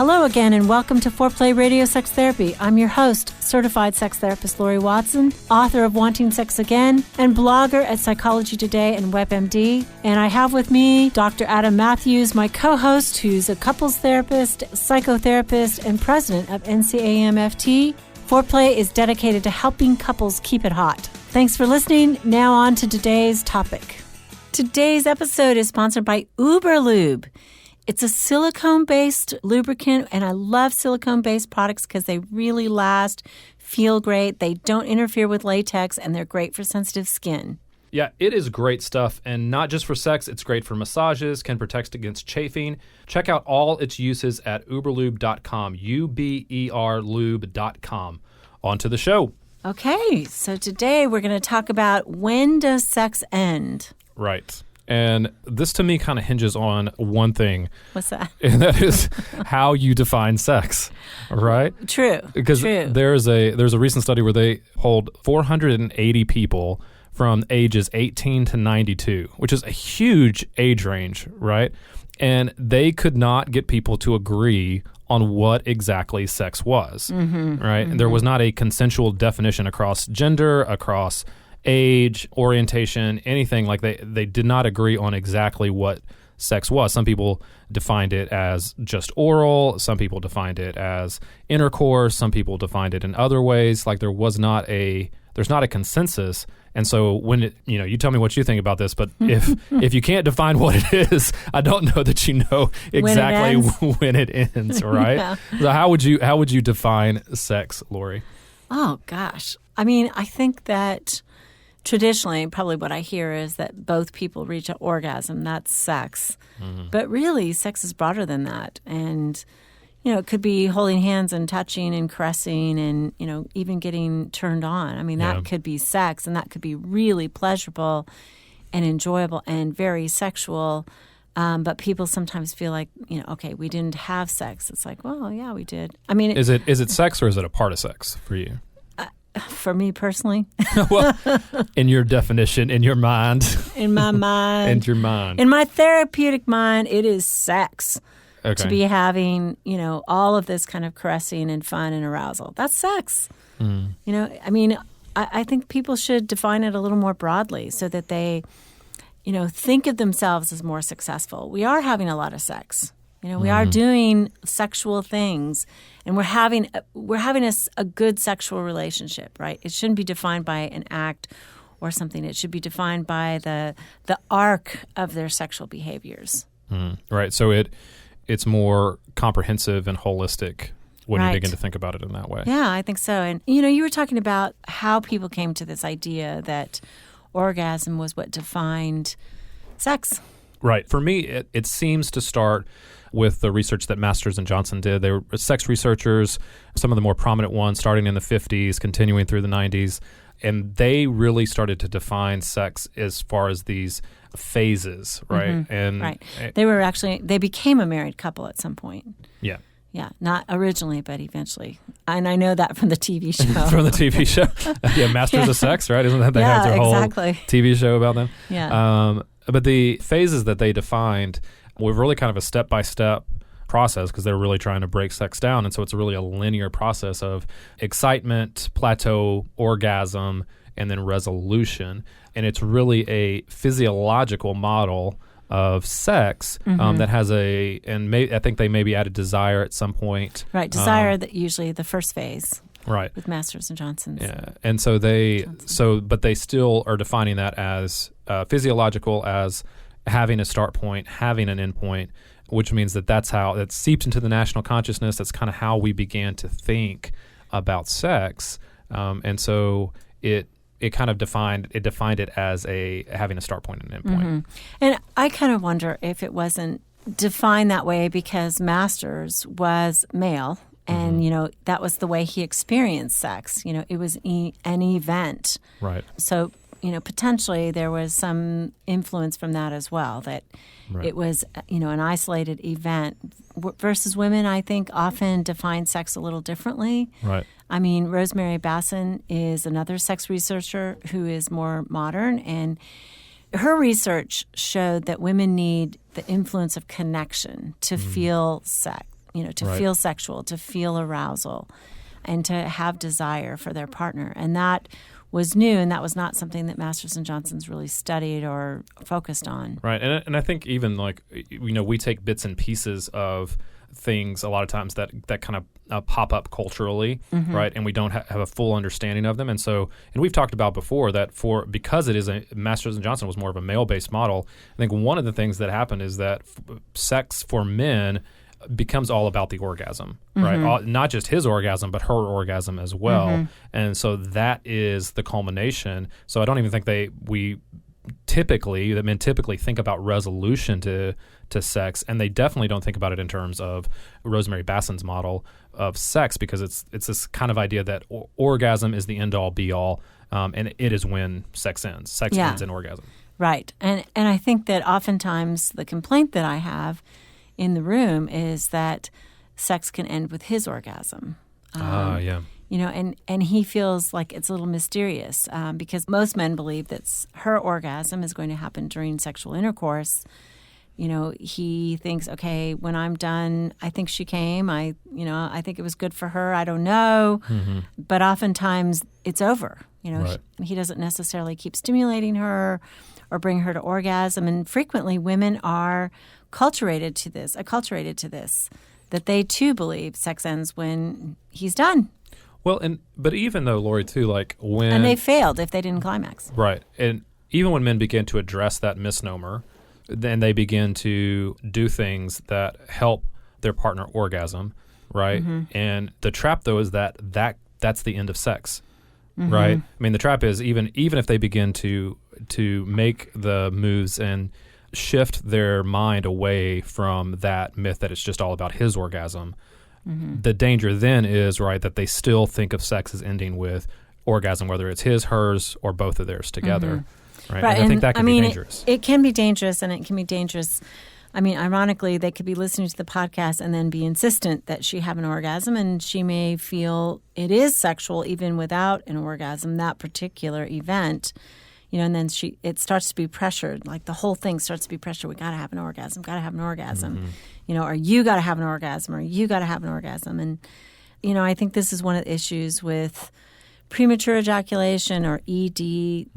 Hello again, and welcome to Foreplay Radio Sex Therapy. I'm your host, certified sex therapist Laurie Watson, author of Wanting Sex Again, and blogger at Psychology Today and WebMD. And I have with me Dr. Adam Matthews, my co-host, who's a couples therapist, psychotherapist, and president of NCAMFT. Foreplay is dedicated to helping couples keep it hot. Thanks for listening. Now on to today's topic. Today's episode is sponsored by Uberlube. It's a silicone-based lubricant, and I love silicone-based products because they really last, feel great, they don't interfere with latex, and they're great for sensitive skin. Yeah, it is great stuff, and not just for sex, it's great for massages, can protect against chafing. Check out all its uses at uberlube.com, uberlube.com. On to the show. Okay, so today we're going to talk about when does sex end? Right. And this, to me, kind of hinges on one thing. What's that? And that is how you define sex, right? True. Because true. there's a recent study where they hold 480 people from ages 18 to 92, which is a huge age range, right? And they could not get people to agree on what exactly sex was, right? Mm-hmm. And there was not a consensual definition across gender, across age, orientation, anything. Like they did not agree on exactly what sex was. Some people defined it as just oral. Some people defined it as intercourse. Some people defined it in other ways. Like there's not a consensus. And so when you tell me what you think about this, but if you can't define what it is, I don't know that you know exactly when it ends, right? Yeah. So how would you define sex, Laurie? Oh gosh. I mean, I think that traditionally, probably what I hear is that both people reach an orgasm. That's sex. Mm-hmm. But really, sex is broader than that. And, it could be holding hands and touching and caressing and, even getting turned on. I mean, that could be sex, and that could be really pleasurable and enjoyable and very sexual. But people sometimes feel like, okay, we didn't have sex. It's like, well, yeah, we did. I mean, is it sex or is it a part of sex for you? For me personally. Well, in your definition, in your mind. In my mind. In your mind. In my therapeutic mind, it is sex. Okay. To be having, all of this kind of caressing and fun and arousal. That's sex. Mm. I think people should define it a little more broadly so that they, think of themselves as more successful. We are having a lot of sex. We are doing sexual things, and we're having a good sexual relationship, right? It shouldn't be defined by an act or something. It should be defined by the arc of their sexual behaviors. Right. So it's more comprehensive and holistic when you begin to think about it in that way. Yeah, I think so. And, you were talking about how people came to this idea that orgasm was what defined sex. Right. For me, it seems to start with the research that Masters and Johnson did. They were sex researchers, some of the more prominent ones, starting in the 50s, continuing through the 90s. And they really started to define sex as far as these phases, right? Mm-hmm. And right. They became a married couple at some point. Yeah. Yeah, not originally, but eventually. And I know that from the TV show. From the TV show. Yeah, Masters of Sex, right? Isn't that they have their whole TV show about them? Yeah. But the phases that they defined were really kind of a step-by-step process because they're really trying to break sex down. And so it's really a linear process of excitement, plateau, orgasm, and then resolution. And it's really a physiological model of sex that has I think they maybe added desire at some point. Right, desire that usually the first phase. Right. With Masters and Johnson's. Yeah. And so but they still are defining that as physiological, as having a start point, having an end point, which means that's how it seeped into the national consciousness. That's kind of how we began to think about sex. And so it kind of defined it as having a start point and an end point. Mm-hmm. And I kind of wonder if it wasn't defined that way because Masters was male. And, that was the way he experienced sex. It was an event. Right. So, potentially there was some influence from that as well, that it was, an isolated event versus women, I think, often define sex a little differently. Right. I mean, Rosemary Basson is another sex researcher who is more modern, and her research showed that women need the influence of connection to feel sex. to Right. feel sexual, to feel arousal, and to have desire for their partner. And that was new, and that was not something that Masters and Johnson's really studied or focused on. Right. And I think even we take bits and pieces of things a lot of times that kind of pop up culturally, right? And we don't have a full understanding of them. And we've talked about before that because it is Masters and Johnson was more of a male-based model, I think one of the things that happened is that sex for men becomes all about the orgasm, right? Not just his orgasm, but her orgasm as well. And so that is the culmination. So I don't even think men typically think about resolution to sex, and they definitely don't think about it in terms of Rosemary Bassin's model of sex, because it's this kind of idea that orgasm is the end-all, be-all, and it is when sex ends. Sex ends in orgasm. Right. And I think that oftentimes the complaint that I have in the room is that sex can end with his orgasm. Yeah. And he feels like it's a little mysterious because most men believe that her orgasm is going to happen during sexual intercourse. He thinks, okay, when I'm done, I think she came. I think it was good for her. I don't know. But oftentimes it's over. Right. He doesn't necessarily keep stimulating her or bring her to orgasm. And frequently women are acculturated to this, that they too believe sex ends when he's done. Well, but even though, Laurie, too, and they failed if they didn't climax. Right. And even when men begin to address that misnomer, then they begin to do things that help their partner orgasm, right? And the trap, though, is that's the end of sex, right? I mean, the trap is even if they begin to make the moves and shift their mind away from that myth that it's just all about his orgasm, the danger then is, right, that they still think of sex as ending with orgasm, whether it's his, hers, or both of theirs together. Right. And I think that can be dangerous. It can be dangerous, and it can be dangerous. I mean, ironically, they could be listening to the podcast and then be insistent that she have an orgasm, and she may feel it is sexual even without an orgasm, that particular event. And then it starts to be pressured. Like the whole thing starts to be pressured. We got to have an orgasm, or you got to have an orgasm, or you got to have an orgasm. And, I think this is one of the issues with premature ejaculation or ED.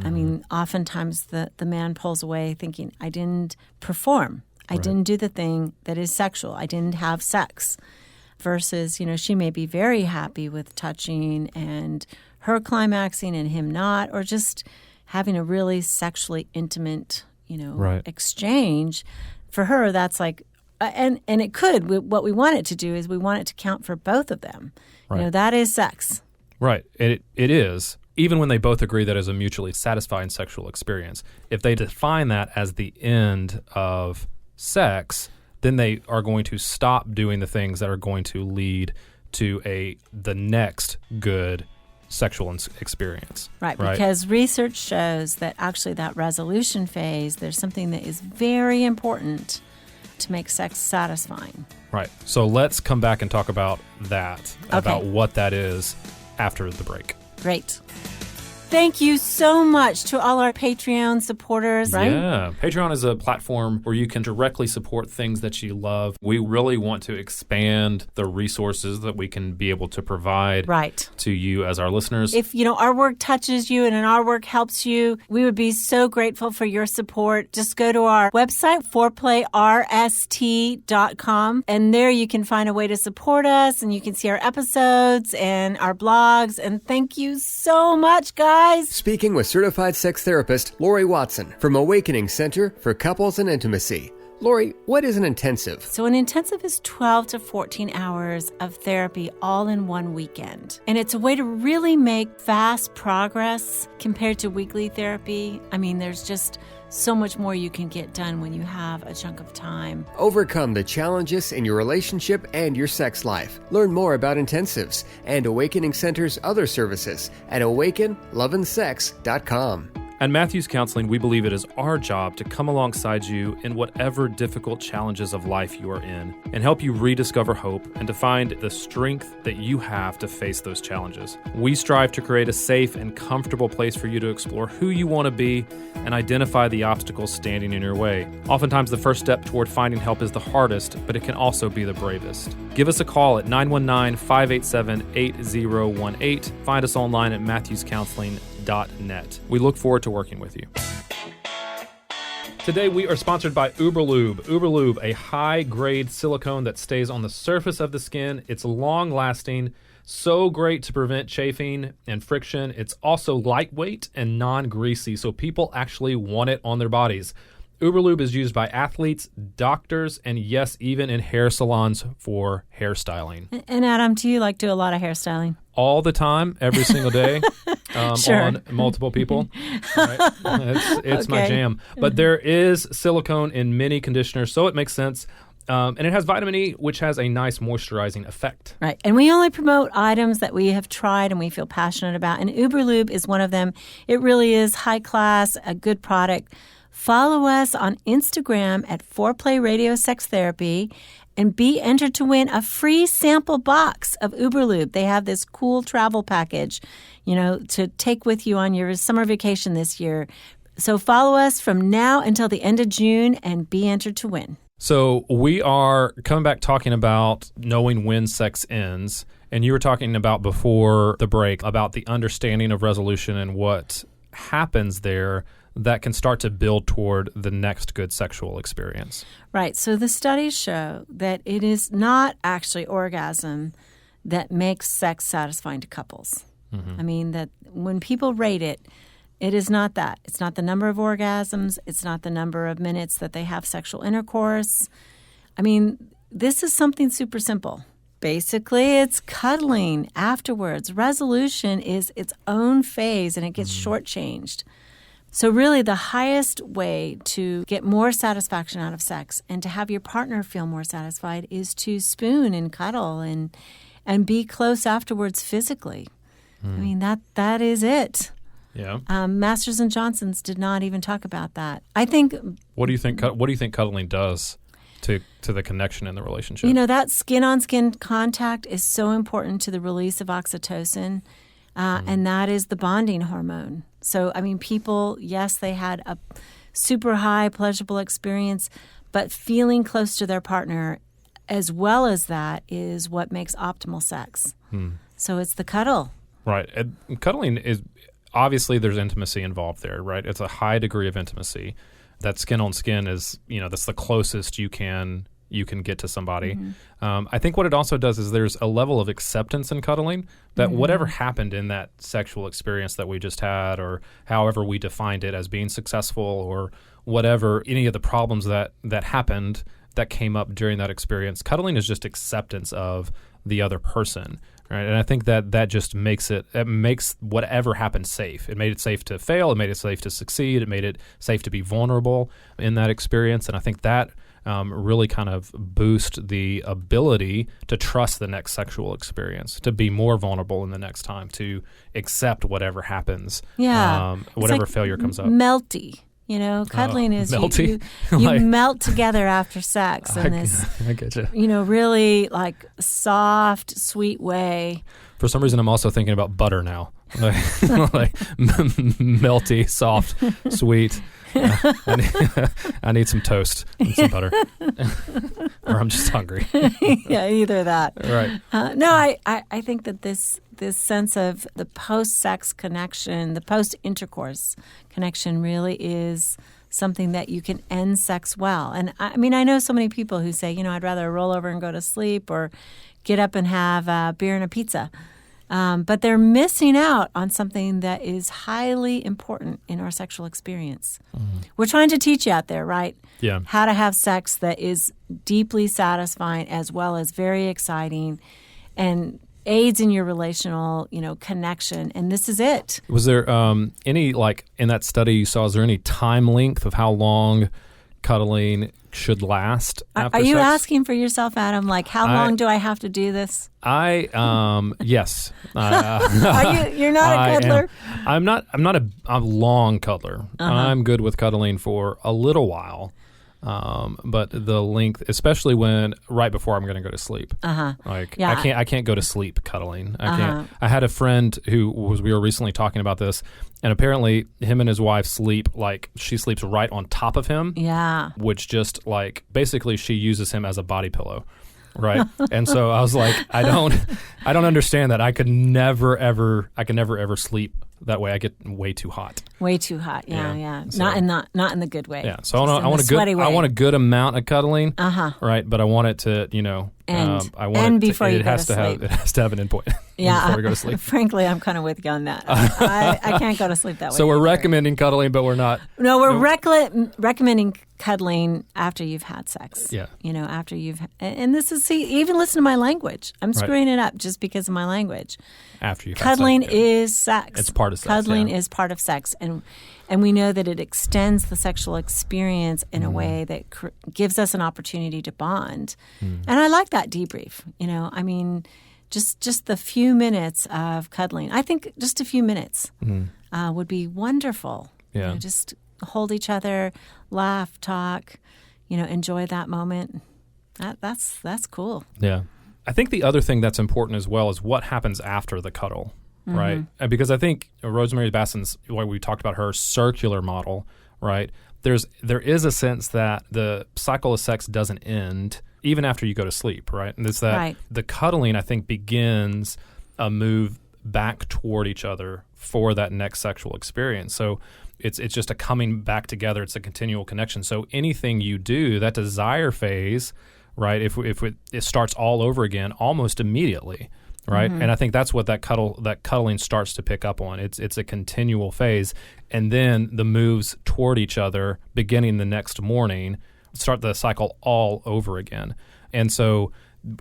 I mean, oftentimes the man pulls away thinking, I didn't perform. I didn't do the thing that is sexual. I didn't have sex. Versus, she may be very happy with touching and her climaxing and him not, or just having a really sexually intimate, exchange. For her, that's like, and it could. What we want it to do is we want it to count for both of them. Right. That is sex. Right. It is. Even when they both agree that it's a mutually satisfying sexual experience, if they define that as the end of sex, then they are going to stop doing the things that are going to lead to the next good sexual experience. Right, because research shows that actually that resolution phase, there's something that is very important to make sex satisfying. Right. So let's come back and talk about that, about what that is after the break. Great. Thank you so much to all our Patreon supporters, right? Yeah. Patreon is a platform where you can directly support things that you love. We really want to expand the resources that we can be able to provide to you as our listeners. If, our work touches you and our work helps you, we would be so grateful for your support. Just go to our website, foreplayrst.com, and there you can find a way to support us, and you can see our episodes and our blogs. And thank you so much, guys. Speaking with certified sex therapist Laurie Watson from Awakening Center for Couples and Intimacy. Laurie, what is an intensive? So an intensive is 12 to 14 hours of therapy all in one weekend. And it's a way to really make fast progress compared to weekly therapy. I mean, there's just so much more you can get done when you have a chunk of time. Overcome the challenges in your relationship and your sex life. Learn more about intensives and Awakening Center's other services at awakenloveandsex.com. At Matthews Counseling, we believe it is our job to come alongside you in whatever difficult challenges of life you are in and help you rediscover hope and to find the strength that you have to face those challenges. We strive to create a safe and comfortable place for you to explore who you want to be and identify the obstacles standing in your way. Oftentimes, the first step toward finding help is the hardest, but it can also be the bravest. Give us a call at 919-587-8018. Find us online at matthewscounseling.net. We look forward to working with you. Today we are sponsored by Uberlube. Uberlube, a high-grade silicone that stays on the surface of the skin. It's long-lasting, so great to prevent chafing and friction. It's also lightweight and non-greasy, so people actually want it on their bodies. Uberlube is used by athletes, doctors, and yes, even in hair salons for hairstyling. And Adam, do you do a lot of hairstyling? All the time, every single day, Sure. on multiple people. Right? It's my Okay. jam. But there is silicone in many conditioners, so it makes sense. And it has vitamin E, which has a nice moisturizing effect. Right. And we only promote items that we have tried and we feel passionate about. And Uberlube is one of them. It really is high class, a good product. Follow us on Instagram at Foreplay Radio Sex Therapy and be entered to win a free sample box of Uberlube. They have this cool travel package, to take with you on your summer vacation this year. So follow us from now until the end of June and be entered to win. So we are coming back talking about knowing when sex ends. And you were talking about before the break about the understanding of resolution and what happens there that can start to build toward the next good sexual experience. Right. So the studies show that it is not actually orgasm that makes sex satisfying to couples. I mean, that when people rate it, it is not that. It's not the number of orgasms. It's not the number of minutes that they have sexual intercourse. I mean, this is something super simple. Basically, it's cuddling afterwards. Resolution is its own phase, and it gets shortchanged. So really, the highest way to get more satisfaction out of sex and to have your partner feel more satisfied is to spoon and cuddle and be close afterwards physically. I mean, that is it. Yeah. Masters and Johnsons did not even talk about that. I think. What do you think cuddling does to the connection in the relationship? That skin-on-skin contact is so important to the release of oxytocin, and that is the bonding hormone. So, I mean, people, yes, they had a super high pleasurable experience, but feeling close to their partner as well as that is what makes optimal sex. So it's the cuddle. Right. And cuddling is, obviously there's intimacy involved there, right? It's a high degree of intimacy. That skin on skin is, that's the closest you can get to somebody. I think what it also does is there's a level of acceptance in cuddling that whatever happened in that sexual experience that we just had, or however we defined it as being successful, or whatever, any of the problems that happened that came up during that experience, cuddling is just acceptance of the other person. Right. And I think that just makes whatever happened safe. It made it safe to fail. It made it safe to succeed. It made it safe to be vulnerable in that experience. And I think that really kind of boost the ability to trust the next sexual experience, to be more vulnerable in the next time, to accept whatever happens, whatever failure comes up. Melty. Cuddling is melty? You melt together after sex in this, I get you. Really soft, sweet way. For some reason, I'm also thinking about butter now. Melty, soft, sweet. I need some toast and some butter, or I'm just hungry. Yeah, either that. Right. No, I think that this sense of the post-sex connection, the post-intercourse connection, really is something that you can end sex well. And I mean, I know so many people who say, I'd rather roll over and go to sleep or get up and have a beer and a pizza. But they're missing out on something that is highly important in our sexual experience. We're trying to teach you out there, right? Yeah. How to have sex that is deeply satisfying as well as very exciting and aids in your relational, connection. And this is it. Was there any, in that study you saw, is there any time length of how long cuddling should last after Are you sex. asking for yourself, Adam? Like, how long do I have to do this? Yes. You're not a cuddler? I'm not a long cuddler. I'm good with cuddling for a little while. But the length, especially right before I'm going to go to sleep, I can't go to sleep cuddling. I can't. I had a friend we were recently talking about this, and apparently him and his wife sleep like she sleeps right on top of him. Yeah. Which just like basically she uses him as a body pillow. Right. And so I was like, I don't understand that. I could never ever sleep that way. I get way too hot. Way too hot. Yeah. So, not in the good way. Yeah. So I want a good amount of cuddling. Right. But I want it to, it has to have an endpoint. Yeah. Before we go to sleep. Frankly, I'm kind of with you on that. I can't go to sleep that way. So we're recommending cuddling, but we're not. No, we're recommending cuddling after you've had sex. Yeah. After and this is, even listen to my language. I'm screwing it up just because of my language. After you've cuddling had sex. Is sex. It's part of sex. Cuddling is part of sex. And we know that it extends the sexual experience in a way that gives us an opportunity to bond. And I like that debrief. Just the few minutes of cuddling. I think just a few minutes would be wonderful. Yeah. Just hold each other, laugh, talk, enjoy that moment. That's cool. Yeah. I think the other thing that's important as well is what happens after the cuddle, right? And because I think Rosemary Bassen's, what we talked about her circular model, right? There is a sense that the cycle of sex doesn't end even after you go to sleep, right? And it's that the cuddling, I think, begins a move back toward each other for that next sexual experience. So it's just a coming back together. It's a continual connection. So anything you do, that desire phase, right, if it starts all over again almost immediately, right? And I think that's what that cuddling starts to pick up on. It's a continual phase. And then the moves toward each other beginning the next morning start the cycle all over again. And so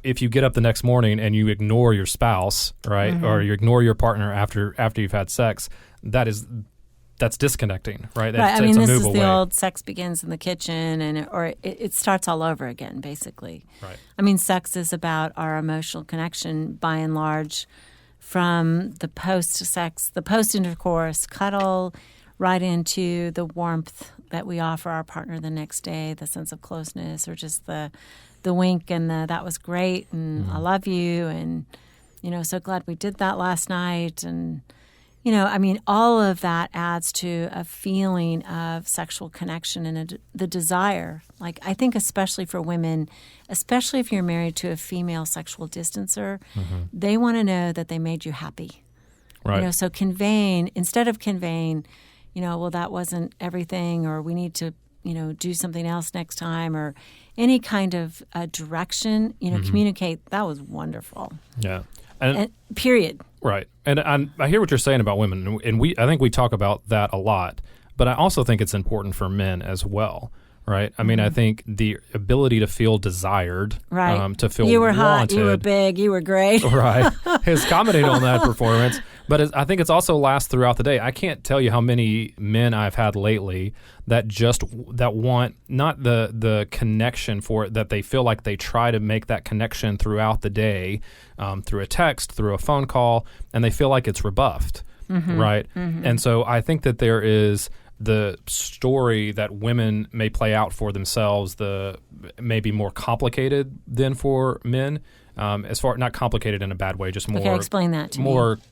if you get up the next morning and you ignore your spouse, right, or you ignore your partner after you've had sex, that's disconnecting, right? Right. This is the old sex begins in the kitchen, or it starts all over again, basically. Right. Sex is about our emotional connection, by and large, from the post-sex, the post-intercourse, cuddle, right into the warmth that we offer our partner the next day, the sense of closeness, or just the wink and that was great, and I love you, and so glad we did that last night, and all of that adds to a feeling of sexual connection and the desire. Like, I think especially for women, especially if you're married to a female sexual distancer, they want to know that they made you happy. Right. So instead of conveying, well, that wasn't everything, or we need to, do something else next time, or any kind of direction, communicate, that was wonderful. Yeah. And period. Right. And I hear what you're saying about women, and I think we talk about that a lot, but I also think it's important for men as well, right? I mean, I think the ability to feel desired, right. To feel you were wanted, hot, you were big, you were great. Right. Is commenting on that performance. But I think it's also lasts throughout the day. I can't tell you how many men I've had lately that want not the connection for it, that they feel like they try to make that connection throughout the day, through a text, through a phone call, and they feel like it's rebuffed, right? And so I think that there is the story that women may play out for themselves, may be more complicated than for men. As far, not complicated in a bad way, just more. Okay, explain that to me.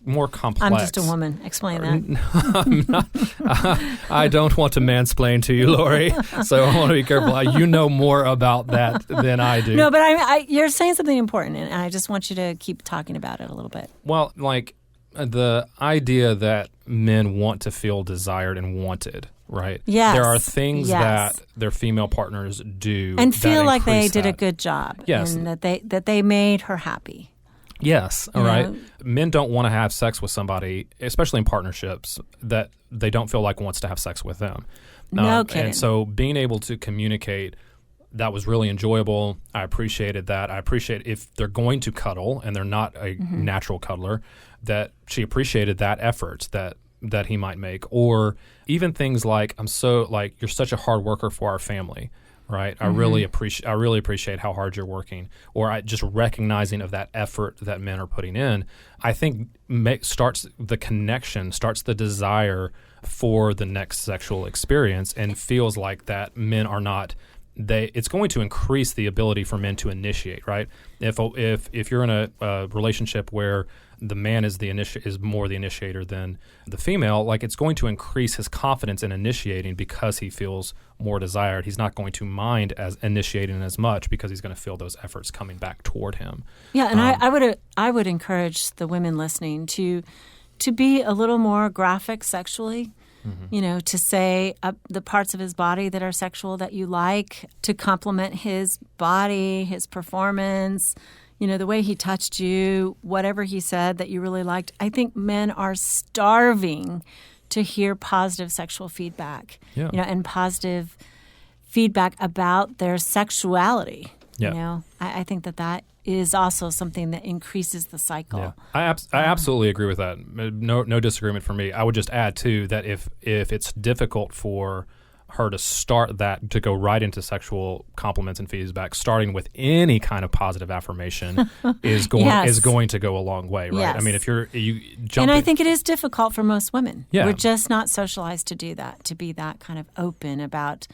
More complex. I'm just a woman. Explain that. I don't want to mansplain to you, Laurie. So I want to be careful. You know more about that than I do. No, but you're saying something important, and I just want you to keep talking about it a little bit. Well, like the idea that men want to feel desired and wanted. Right. Yes. There are things that their female partners do and feel like they did that. a good job. Yes. And that they made her happy. Yes. All right. Men don't want to have sex with somebody, especially in partnerships, that they don't feel like wants to have sex with them. No kidding. And so being able to communicate, that was really enjoyable. I appreciated that. I appreciate if they're going to cuddle and they're not a natural cuddler, that she appreciated that effort that he might make, or even things like, you're such a hard worker for our family, right? I really appreciate how hard you're working, or just recognizing of that effort that men are putting in. I think starts the connection, starts the desire for the next sexual experience, and feels like that men are not. It's going to increase the ability for men to initiate, right? If you're in a relationship where the man is more the initiator than the female, like, it's going to increase his confidence in initiating because he feels more desired. He's not going to mind as initiating as much because he's going to feel those efforts coming back toward him. Yeah, and I would encourage the women listening to be a little more graphic sexually. Mm-hmm. To say the parts of his body that are sexual that you like, to compliment his body, his performance, the way he touched you, whatever he said that you really liked. I think men are starving to hear positive sexual feedback, and positive feedback about their sexuality. Yeah. I think that is also something that increases the cycle. Yeah. I absolutely agree with that. No disagreement for me. I would just add, too, that if it's difficult for her to start that, to go right into sexual compliments and feedback, starting with any kind of positive affirmation is going to go a long way, right? Yes. I mean, if you jump, and I think it is difficult for most women. Yeah. We're just not socialized to do that, to be that kind of open about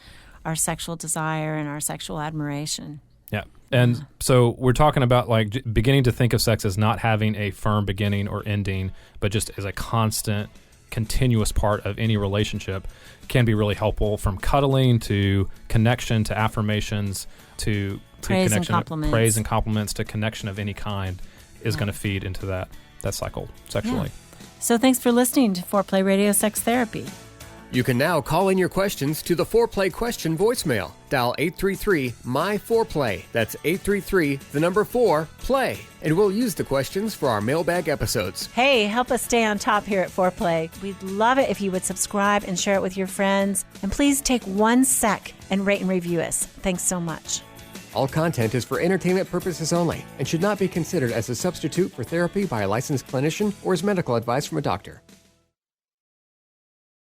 our sexual desire and our sexual admiration. Yeah. And so we're talking about, like, beginning to think of sex as not having a firm beginning or ending, but just as a constant, continuous part of any relationship. Can be really helpful, from cuddling to connection to affirmations to praise connection, praise and compliments to connection of any kind is going to feed into that cycle sexually. Yeah. So thanks for listening to Foreplay Radio Sex Therapy. You can now call in your questions to the Foreplay question voicemail. Dial 833-MY-4PLAY. That's 833-4-PLAY. And we'll use the questions for our mailbag episodes. Hey, help us stay on top here at Foreplay. We'd love it if you would subscribe and share it with your friends. And please take 1 sec and rate and review us. Thanks so much. All content is for entertainment purposes only and should not be considered as a substitute for therapy by a licensed clinician or as medical advice from a doctor.